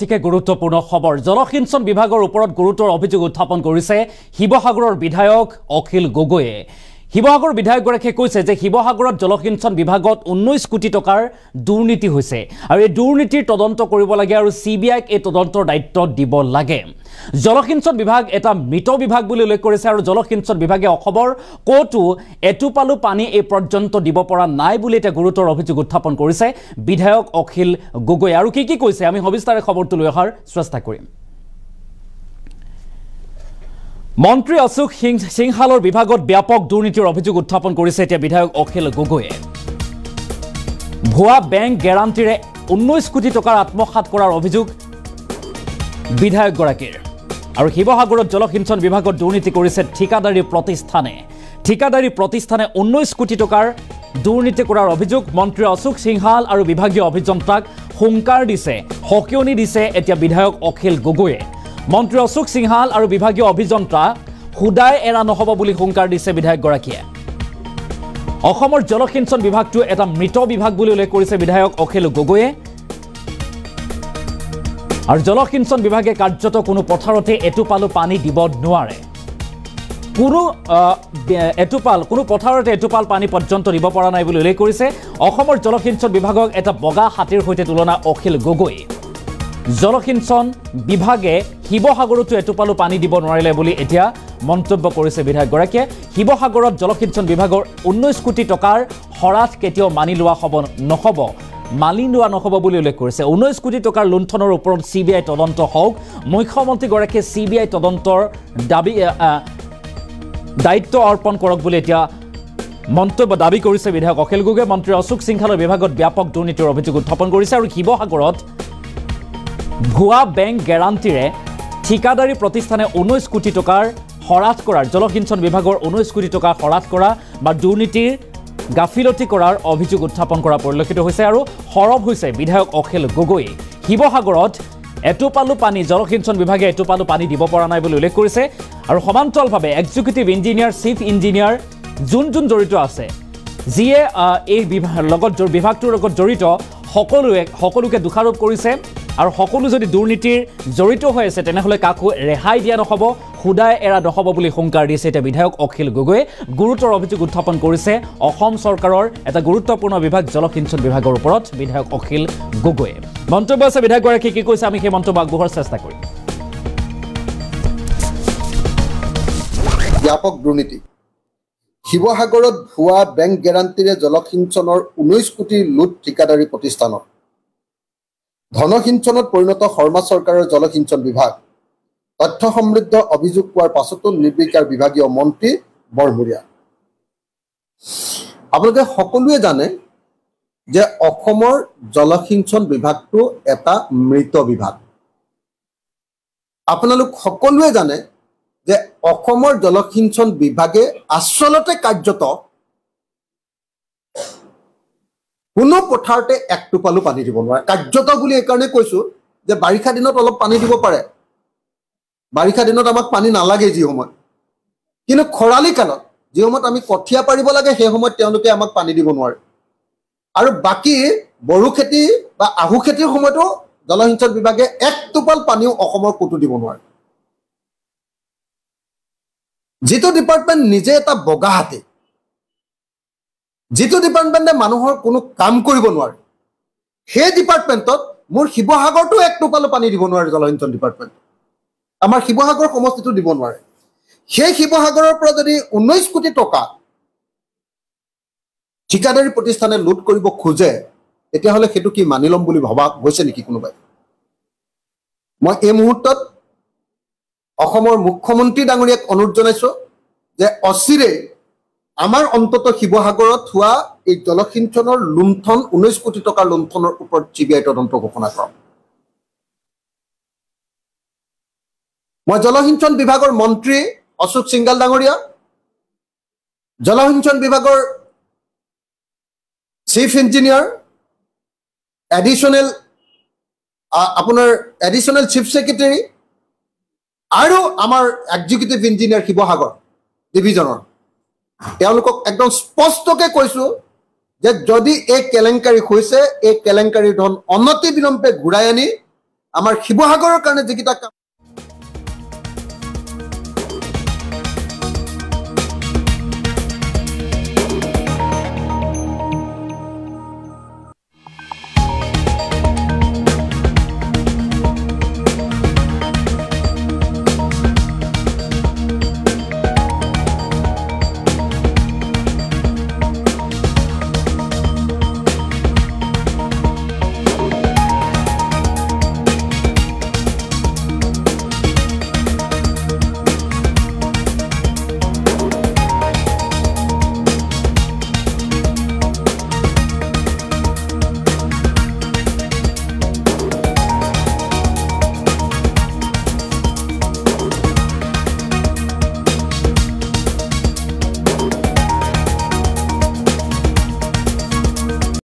ঠিকে গুৰুত্বপূৰ্ণ খবৰ জলসিঞ্চন বিভাগৰ ওপৰত গুৰুতৰ অভিযোগ উত্থাপন কৰিছে শিৱসাগৰৰ বিধায়ক অখিল গগৈয়ে শিৱসাগৰ বিধায়কগৰাকীয়ে কৈছে যে শিৱসাগৰত জলসিঞ্চন বিভাগত 19 কোটি টকাৰ দুৰ্নীতি হৈছে আৰু এই দুৰ্নীতিৰ তদন্ত কৰিব লাগে আৰু সিবিআইক এই তদন্তৰ দায়িত্ব দিব লাগে জলসিঞ্চন বিভাগ এটা মৃত বিভাগ বুলি উল্লেখ কৰিছে আৰু জলসিঞ্চন বিভাগে অখবৰ কোটো এটুপালু পানী এই পৰ্যন্ত দিব পৰা নাই বুলি এটা গুৰুতৰ অভিযোগ উত্থাপন কৰিছে বিধায়ক অখিল গগৈ আৰু কি কৈছে আমি সবিস্তাৰে খবৰটো লৈ অহাৰ চেষ্টা কৰিম মন্ত্ৰী অশোক সিংহালৰ বিভাগত ব্যাপক দুৰ্নীতিৰ অভিযোগ উত্থাপন কৰিছে এতিয়া বিধায়ক অখিল গগৈয়ে ভুৱা বেংক গ্যাৰান্টিৰে 19 কোটি টকাৰ আত্মসাৎ কৰাৰ অভিযোগ বিধায়কগৰাকীৰ আৰু শিৱসাগৰত জলসিঞ্চন বিভাগত দুৰ্নীতি কৰিছে ঠিকাদাৰী প্ৰতিষ্ঠানে 19 কোটি টকাৰ দুৰ্নীতি কৰাৰ অভিযোগ মন্ত্ৰী অশোক সিংহাল আৰু বিভাগীয় অভিযন্তাক হুংকাৰ দিছে হকিয়নি দিছে এতিয়া বিধায়ক অখিল গগৈয়ে মন্ত্ৰী অশোক সিংহাল আৰু বিভাগীয় অভিযন্তা হুদাই এৰা নহব বুলি হুংকাৰ দিছে বিধায়কগৰাকীয়ে অসমৰ জলসিঞ্চন বিভাগটো এটা মৃত বিভাগ বুলি উল্লেখ কৰিছে বিধায়ক অখিল গগৈয়ে আৰু জলসিঞ্চন বিভাগে কাৰ্যত কোনো পথাৰতে এটুপালু পানী দিব নোৱাৰে কোনো পথাৰতে এটুপাল পানী পৰ্যন্ত দিব পৰা নাই বুলি উল্লেখ কৰিছে অসমৰ জলসিঞ্চন বিভাগক এটা বগা হাতীৰ সৈতে তুলনা অখিল গগৈ জলসিঞ্চন বিভাগে শিৱসাগৰতো এটুপালু পানী দিব নোৱাৰিলে বুলি এতিয়া মন্তব্য কৰিছে বিধায়কগৰাকীয়ে শিৱসাগৰত জলসিঞ্চন বিভাগৰ 19 কোটি টকাৰ হৰাত কেতিয়াও মানি লোৱা নহব বুলি উল্লেখ কৰিছে 19 কোটি টকাৰ লুণ্ঠনৰ ওপৰত সিবিআই তদন্ত হওক মুখ্যমন্ত্ৰীগৰাকীয়ে সিবিআই তদন্তৰ দায়িত্ব অৰ্পণ কৰক বুলি এতিয়া মন্তব্য দাবী কৰিছে বিধায়ক অখিল গগৈ মন্ত্ৰী অশোক সিংহালৰ বিভাগত ব্যাপক দুৰ্নীতিৰ অভিযোগ উত্থাপন কৰিছে আৰু শিৱসাগৰত ভুৱা বেংক গ্যাৰান্টিৰে ঠিকাদাৰী প্ৰতিষ্ঠানে 19 কোটি টকাৰ হৰাত কৰাৰ জলসিঞ্চন বিভাগৰ 19 কোটি টকা হৰাত কৰা বা দুৰ্নীতিৰ গাফিলতি কৰাৰ অভিযোগ উত্থাপন কৰা পৰিলক্ষিত হৈছে আৰু হৰব হৈছে বিধায়ক অখিল গগৈ শিৱসাগৰত এটুপালু পানী জলসিঞ্চন বিভাগে এটুপালু পানী দিব পৰা নাই বুলি উল্লেখ কৰিছে আৰু সমান্তৰালভাৱে এক্সিকিউটিভ ইঞ্জিনিয়াৰ চিফ ইঞ্জিনিয়াৰ যোন জড়িত আছে যিয়ে এই বিভাগটোৰ লগত জড়িত সকলোকে দোষাৰোপ কৰিছে আৰু সকলো যদি দুৰ্নীতিৰ জড়িত হৈ আছে তেনেহলে কাকো ৰেহাই দিয়া নহব হুদাই এৰা নহব বুলি হুংকাৰ দিছে এটা বিধায়ক অখিল গগৈ গুৰুতৰ অভিযোগ উত্থাপন কৰিছে অসম চৰকাৰৰ এটা গুৰুত্বপূৰ্ণ বিভাগ জলসিঞ্চন বিভাগৰ ওপৰত বিধায়ক অখিল গগৈ মন্তব্য আছে বিধায়কগৰাকীয়ে কি কৈছে আমি সেই মন্তব্য আগবঢ়াৰ চেষ্টা কৰিম ব্যাপক দুৰ্নীতি শিৱসাগৰত ভুৱা বেংক গ্যাৰান্টিৰে জলসিঞ্চনৰ 19 কোটি লুট ঠিকাদাৰী প্ৰতিষ্ঠানৰ ধনসিঞ্চনত পৰিণত শৰ্মা চৰকাৰৰ জলসিঞ্চন বিভাগ তথ্য সমৃদ্ধ অভিযোগ পোৱাৰ পাছতো নিৰ্বিকাৰ বিভাগীয় মন্ত্ৰী বৰমূৰীয়া আপোনালোকে সকলোৱে জানে যে অসমৰ জলসিঞ্চন বিভাগটো এটা মৃত বিভাগ আপোনালোক সকলোৱে জানে যে অসমৰ জলসিঞ্চন বিভাগে আচলতে কাৰ্যত কোনো পথাৰতে এক টোপালু পানী দিব নোৱাৰে কাৰ্যত বুলি এইকাৰণে কৈছো যে বাৰিষা দিনত অলপ পানী দিব পাৰে বাৰিষা দিনত আমাক পানী নালাগে যি সময় কিন্তু খৰালি কালত যি সময়ত আমি কঠীয়া পাৰিব লাগে সেই সময়ত তেওঁলোকে আমাক পানী দিব নোৱাৰে আৰু বাকি বড়ো খেতি বা আহু খেতিৰ সময়তো জলসিঞ্চন বিভাগে এক টোপাল পানীও অসমৰ ক'তো দিব নোৱাৰে যিটো ডিপাৰ্টমেণ্ট নিজে এটা বগা হাতী যিটো ডিপাৰ্টমেণ্টে মানুহৰ কোনো কাম কৰিব নোৱাৰে সেই ডিপাৰ্টমেণ্টত মোৰ শিৱসাগৰটো এক টোপালো পানী দিব নোৱাৰে জলসিঞ্চন ডিপাৰ্টমেণ্ট আমাৰ শিৱসাগৰ সমষ্টিটো দিব নোৱাৰে সেই শিৱসাগৰৰ পৰা যদি 19 কোটি টকা ঠিকাদাৰী প্ৰতিষ্ঠানে লুট কৰিব খোজে তেতিয়াহ'লে সেইটো কি মানি ল'ম বুলি ভাবা গৈছে নেকি কোনোবাই মই এই মুহূৰ্তত অসমৰ মুখ্যমন্ত্ৰী ডাঙৰীয়াক অনুৰোধ জনাইছো যে অচিৰে আমাৰ অন্তত শিৱসাগৰত হোৱা এই জলসিঞ্চনৰ লুণ্ঠন 19 কোটি টকাৰ লুণ্ঠনৰ ওপৰত সিবিআই তদন্ত ঘোষণা কৰক মই জলসিঞ্চন বিভাগৰ মন্ত্ৰী অশোক সিংহাল ডাঙৰীয়া জলসিঞ্চন বিভাগৰ চিফ ইঞ্জিনিয়াৰ এডিশনেল চিফ সেক্ৰেটাৰী আৰু আমাৰ এক্সিকিউটিভ ইঞ্জিনিয়াৰ শিৱসাগৰ ডিভিজনৰ তেওঁলোকক একদম স্পষ্টকৈ কৈছো যে যদি এই কেলেংকাৰী হৈছে এই কেলেংকাৰীৰ ধন অনতি বিলম্বে ঘূৰাই আনি আমাৰ শিৱসাগৰৰ কাৰণে যিকেইটা কাম